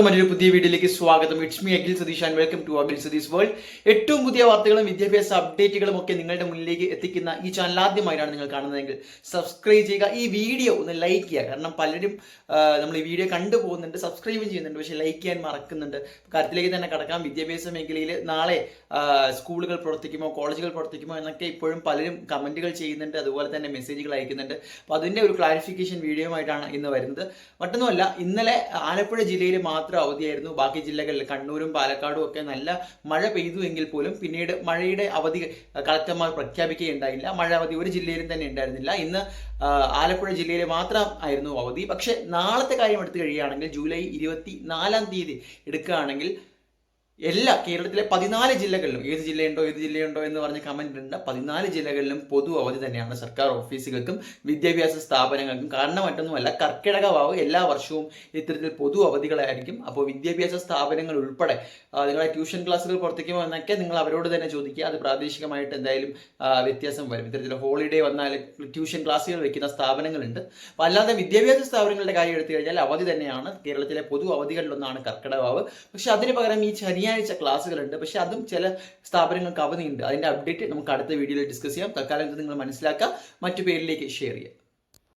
മറ്റൊരു പുതിയ വീഡിയോയിലേക്ക് സ്വാഗതം. It's me Akhil Satheesh and welcome to Akhil Satheesh world. ഏറ്റവും പുതിയ വാർത്തകളും വിദ്യാഭ്യാസ അപ്ഡേറ്റുകളും ഒക്കെ നിങ്ങളുടെ മുന്നിലേക്ക് എത്തിക്കുന്ന ഈ ചാനൽ ആദ്യമായിട്ടാണ് നിങ്ങൾ കാണുന്നതെങ്കിൽ സബ്സ്ക്രൈബ് ചെയ്യുക. ഈ വീഡിയോ ഒന്ന് ലൈക്ക് ചെയ്യുക. കാരണം പലരും നമ്മൾ ഈ വീഡിയോ കണ്ടുപോകുന്നുണ്ട്, സബ്സ്ക്രൈബ് ചെയ്യുന്നുണ്ട്, പക്ഷേ ലൈക്ക് ചെയ്യാൻ മറക്കുന്നുണ്ട്. കാര്യത്തിലേക്ക് തന്നെ കടക്കാം. വിദ്യാഭ്യാസ മേഖലയിൽ നാളെ സ്കൂളുകൾ പ്രവർത്തിക്കുമോ, കോളേജുകൾ പ്രവർത്തിക്കുമോ എന്നൊക്കെ ഇപ്പോഴും പലരും കമന്റുകൾ ചെയ്യുന്നുണ്ട്, അതുപോലെ തന്നെ മെസ്സേജുകൾ അയക്കുന്നുണ്ട്. അപ്പോൾ അതിൻ്റെ ഒരു ക്ലാരിഫിക്കേഷൻ വീഡിയോയുമായിട്ടാണ് ഇന്ന് വരുന്നത്. മറ്റൊന്നുമല്ല, ഇന്നലെ ആലപ്പുഴ ജില്ലയിൽ മാത്രം അവധിയായിരുന്നു. ബാക്കി ജില്ലകളിൽ കണ്ണൂരും പാലക്കാടും ഒക്കെ നല്ല മഴ പെയ്തു എങ്കിൽ പോലും പിന്നീട് മഴയുടെ അവധി കളക്ടർമാർ പ്രഖ്യാപിക്കുകയുണ്ടായില്ല. മഴ അവധി ഒരു ജില്ലയിലും തന്നെ ഉണ്ടായിരുന്നില്ല. ഇന്ന് ആലപ്പുഴ ജില്ലയിൽ മാത്രം ആയിരുന്നു അവധി. പക്ഷെ നാളത്തെ കാര്യം എടുത്തു കഴിയുകയാണെങ്കിൽ ജൂലൈ 24 എടുക്കുകയാണെങ്കിൽ എല്ലാ കേരളത്തിലെ 14 ജില്ലകളിലും ഏത് ജില്ലയുണ്ടോ എന്ന് പറഞ്ഞ് കമന്റ് ഉണ്ട്. 14 ജില്ലകളിലും പൊതു അവധി തന്നെയാണ് സർക്കാർ ഓഫീസുകൾക്കും വിദ്യാഭ്യാസ സ്ഥാപനങ്ങൾക്കും. കാരണം മറ്റൊന്നുമല്ല, കർക്കിടക വാവ് എല്ലാ വർഷവും ഇത്തരത്തിൽ പൊതു അവധികളായിരിക്കും. അപ്പോൾ വിദ്യാഭ്യാസ സ്ഥാപനങ്ങൾ ഉൾപ്പെടെ നിങ്ങളെ ട്യൂഷൻ ക്ലാസ്സുകൾ പ്രവർത്തിക്കുമോ എന്നൊക്കെ നിങ്ങൾ അവരോട് തന്നെ ചോദിക്കുക. അത് പ്രാദേശികമായിട്ട് എന്തായാലും വ്യത്യാസം വരും. ഇത്തരത്തിൽ ഹോളിഡേ വന്നാൽ ട്യൂഷൻ ക്ലാസ്സുകൾ വെക്കുന്ന സ്ഥാപനങ്ങളുണ്ട്. അപ്പോൾ അല്ലാതെ വിദ്യാഭ്യാസ സ്ഥാപനങ്ങളുടെ കാര്യം എടുത്തു കഴിഞ്ഞാൽ അവധി തന്നെയാണ്. കേരളത്തിലെ പൊതു അവധികളിലൊന്നാണ് കർക്കിടക വാവ്. പക്ഷെ അതിന് പകരം ഈ ശനിയാഴ്ച ക്ലാസ്സുകളുണ്ട്. പക്ഷെ അതും ചില സ്ഥാപനങ്ങൾക്ക് അവധിയുണ്ട്. അതിന്റെ അപ്ഡേറ്റ് നമുക്ക് അടുത്ത വീഡിയോയിൽ ഡിസ്കസ് ചെയ്യാം. തൽക്കാലം ഇത് നിങ്ങൾ മനസ്സിലാക്കുക, മറ്റു പേരിലേക്ക് ഷെയർ ചെയ്യാം.